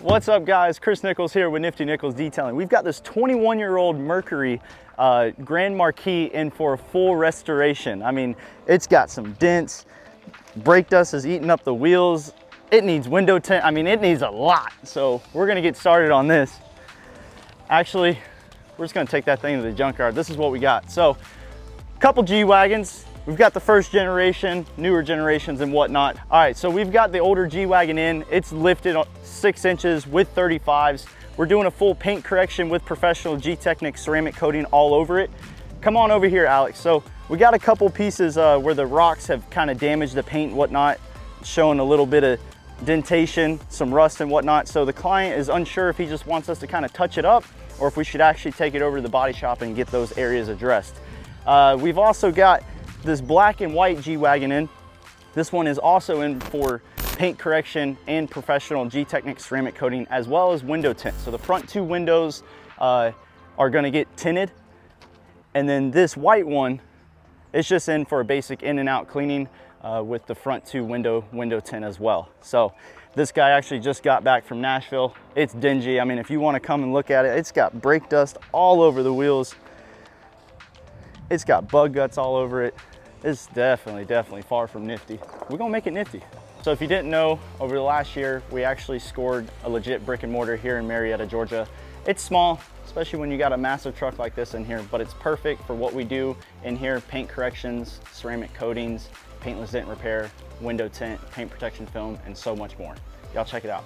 What's up guys, Chris Nichols here with Nifty Nichols Detailing. We've got this 21-year-old Mercury Grand Marquis in for a full restoration. I mean, it's got some dents, brake dust is eating up the wheels, it needs window tint, I mean it needs a lot. So we're gonna get started on this. Actually, we're just gonna take that thing to the junkyard. This is what we got. So, a couple G-Wagons. We've got the first generation, newer generations and whatnot. All right, so we've got the older G-Wagon in. It's lifted 6 inches with 35s. We're doing a full paint correction with professional G-Technic ceramic coating all over it. Come on over here, Alex. So we got a couple pieces where the rocks have kind of damaged the paint and whatnot, showing a little bit of dentation, some rust and whatnot. So the client is unsure if he just wants us to kind of touch it up or if we should actually take it over to the body shop and get those areas addressed. We've also got this black and white G-Wagon in. This one is also in for paint correction and professional G-Technic ceramic coating, as well as window tint. So the front two windows are gonna get tinted. And then this white one is just in for a basic in and out cleaning with the front two window tint as well. So this guy actually just got back from Nashville. It's dingy. I mean, if you wanna come and look at it, it's got brake dust all over the wheels. It's got bug guts all over it. It's definitely far from nifty. We're gonna make it nifty. So if you didn't know, over the last year, we actually scored a legit brick and mortar here in Marietta, Georgia. It's small, especially when you got a massive truck like this in here, but it's perfect for what we do in here: paint corrections, ceramic coatings, paintless dent repair, window tint, paint protection film, and so much more. Y'all check it out.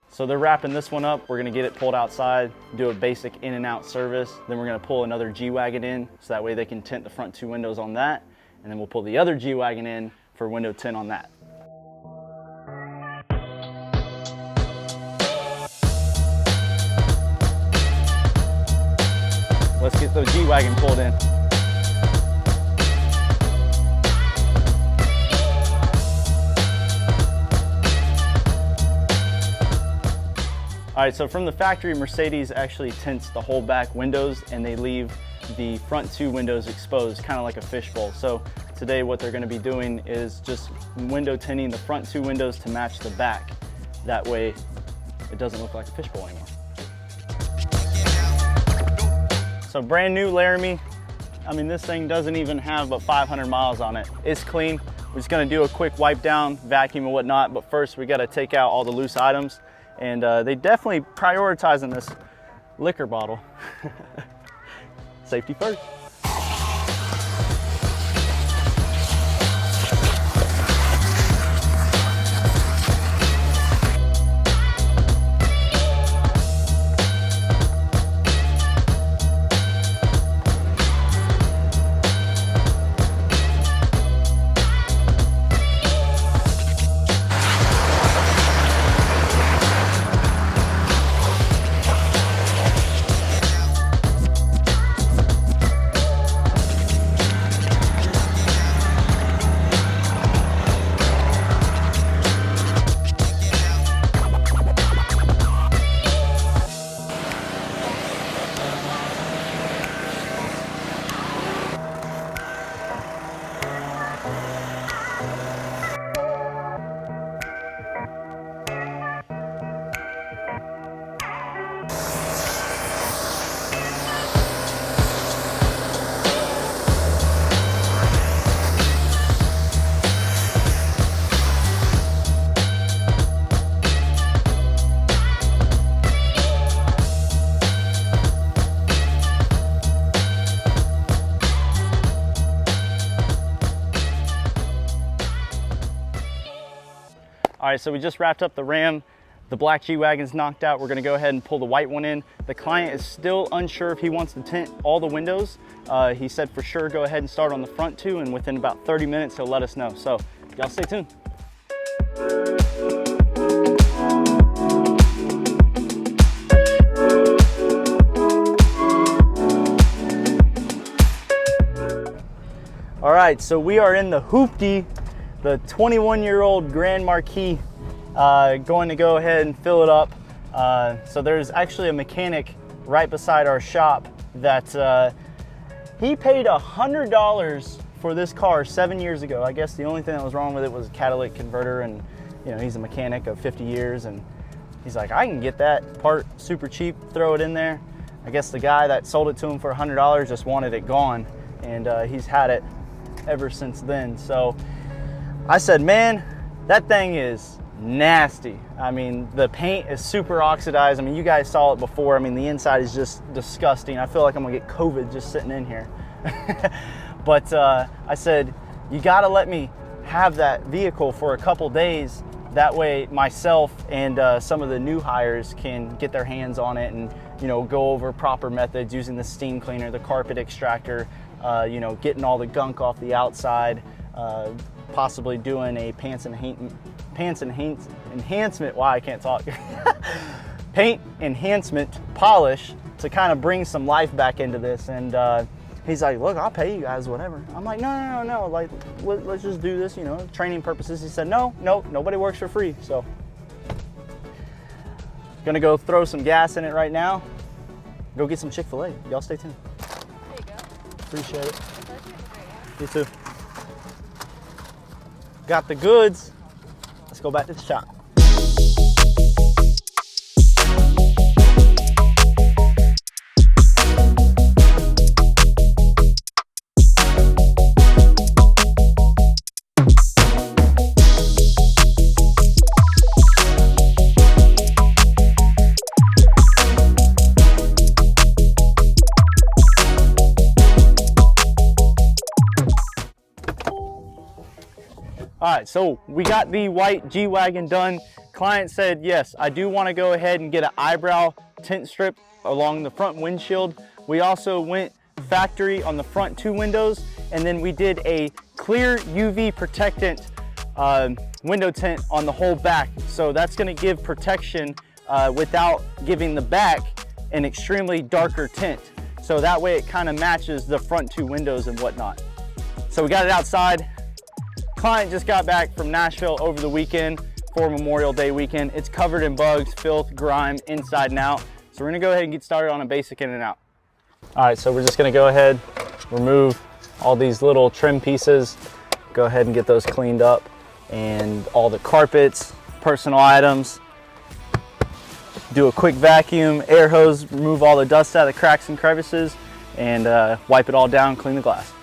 So they're wrapping this one up. We're gonna get it pulled outside, do a basic in and out service. Then we're gonna pull another G-Wagon in, so that way they can tint the front two windows on that. And then we'll pull the other G-Wagon in for window tint on that. Let's get the G-Wagon pulled in. All right, so from the factory, Mercedes actually tints the whole back windows and they leave the front two windows exposed, kind of like a fishbowl. So today what they're gonna be doing is just window tinting the front two windows to match the back. That way it doesn't look like a fishbowl anymore. So brand new Laramie. I mean, this thing doesn't even have but 500 miles on it. It's clean. We're just gonna do a quick wipe down, vacuum and whatnot, but first we gotta take out all the loose items. And they definitely prioritizing this liquor bottle. Safety first. All right, so we just wrapped up the Ram. The black G-Wagon's knocked out. We're gonna go ahead and pull the white one in. The client is still unsure if he wants to tint all the windows. He said for sure go ahead and start on the front two, and within about 30 minutes he'll let us know. So y'all stay tuned. All right, so we are in the Hoopty, the 21-year-old Grand Marquis, going to go ahead and fill it up. So there's actually a mechanic right beside our shop that he paid $100 for this car 7 years ago. I guess the only thing that was wrong with it was a catalytic converter, and you know, he's a mechanic of 50 years, and he's like, I can get that part super cheap, throw it in there. I guess the guy that sold it to him for $100 just wanted it gone, and he's had it ever since then. So I said, man, that thing is nasty. I mean, the paint is super oxidized. I mean, you guys saw it before. I mean, the inside is just disgusting. I feel like I'm gonna get COVID just sitting in here. But I said, you gotta let me have that vehicle for a couple days. That way myself and some of the new hires can get their hands on it and, you know, go over proper methods using the steam cleaner, the carpet extractor, you know, getting all the gunk off the outside, possibly doing a enhancement, wow, I can't talk. Paint enhancement polish to kind of bring some life back into this. And he's like, look, I'll pay you guys whatever. I'm like, no, like, let's just do this, you know, training purposes. He said, no, nobody works for free. So gonna go throw some gas in it right now. Go get some Chick-fil-A. Y'all stay tuned. There you go. Appreciate it. You too. Got the goods. Let's go back to the shop. All right, so we got the white G-Wagon done. Client said, yes, I do want to go ahead and get an eyebrow tint strip along the front windshield. We also went factory on the front two windows, and then we did a clear UV protectant window tint on the whole back. So that's going to give protection without giving the back an extremely darker tint. So that way it kind of matches the front two windows and whatnot. So we got it outside. Client just got back from Nashville over the weekend for Memorial Day weekend. It's covered in bugs, filth, grime, inside and out. So we're gonna go ahead and get started on a basic in and out. All right, so we're just gonna go ahead, remove all these little trim pieces, go ahead and get those cleaned up, and all the carpets, personal items. Do a quick vacuum, air hose, remove all the dust out of the cracks and crevices, and wipe it all down, clean the glass.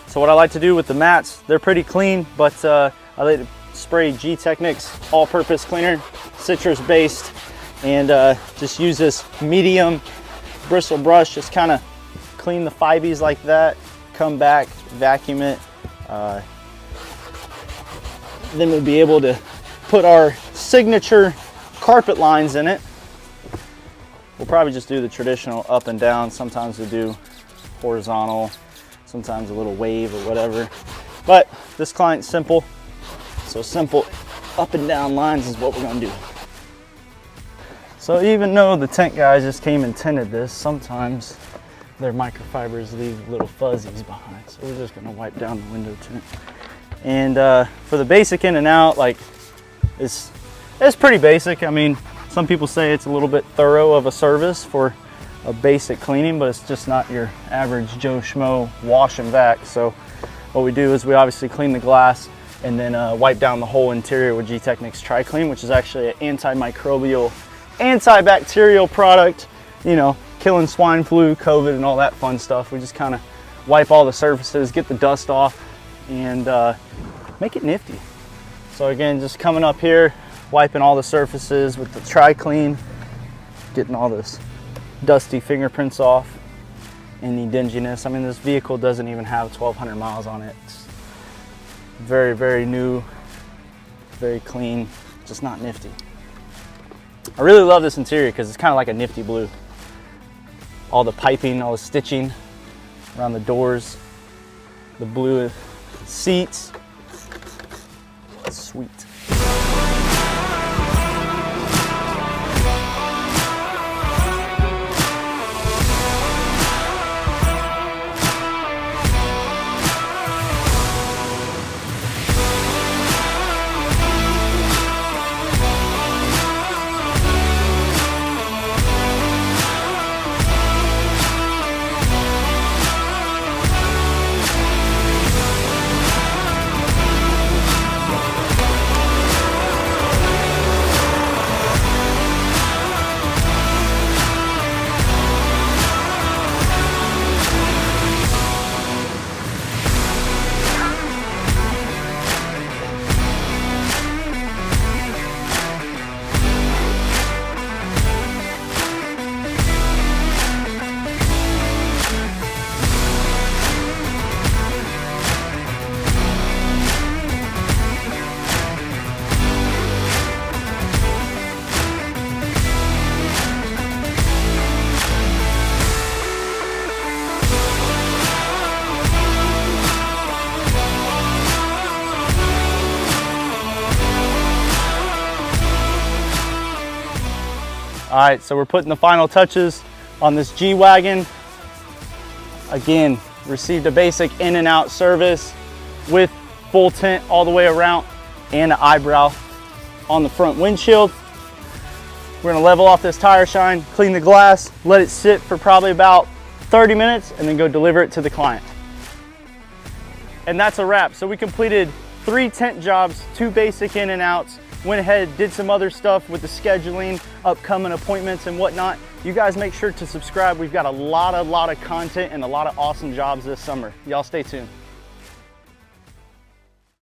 So what I like to do with the mats, they're pretty clean, but I like to spray G-Technics all-purpose cleaner, citrus-based, and just use this medium bristle brush, just kind of clean the fibies like that, come back, vacuum it. Then we'll be able to put our signature carpet lines in it. We'll probably just do the traditional up and down. Sometimes we do horizontal, sometimes a little wave or whatever. But this client's simple, so simple up and down lines is what we're gonna do. So even though the tent guys just came and tinted this, sometimes their microfibers leave little fuzzies behind. So we're just gonna wipe down the window tint. And for the basic in and out, like it's pretty basic. I mean, some people say it's a little bit thorough of a service for a basic cleaning, but it's just not your average Joe Schmo wash and vac. So what we do is we obviously clean the glass and then wipe down the whole interior with G-Technics Tri-Clean, which is actually an antimicrobial, antibacterial product, you know, killing swine flu, COVID, and all that fun stuff. We just kind of wipe all the surfaces, get the dust off, and make it nifty. So again, just coming up here, wiping all the surfaces with the Tri-Clean, getting all this dusty fingerprints off, any dinginess. I mean, this vehicle doesn't even have 1,200 miles on it. It's very, very new, very clean, just not nifty. I really love this interior because it's kind of like a nifty blue. All the piping, all the stitching around the doors, the blue seats, sweet. All right, so we're putting the final touches on this G-Wagon. Again, received a basic in and out service with full tint all the way around and an eyebrow on the front windshield. We're gonna level off this tire shine, clean the glass, let it sit for probably about 30 minutes, and then go deliver it to the client. And that's a wrap. So we completed 3 tint jobs, 2 basic in and outs, went ahead, did some other stuff with the scheduling, upcoming appointments and whatnot. You guys make sure to subscribe. We've got a lot of content and a lot of awesome jobs this summer. Y'all stay tuned.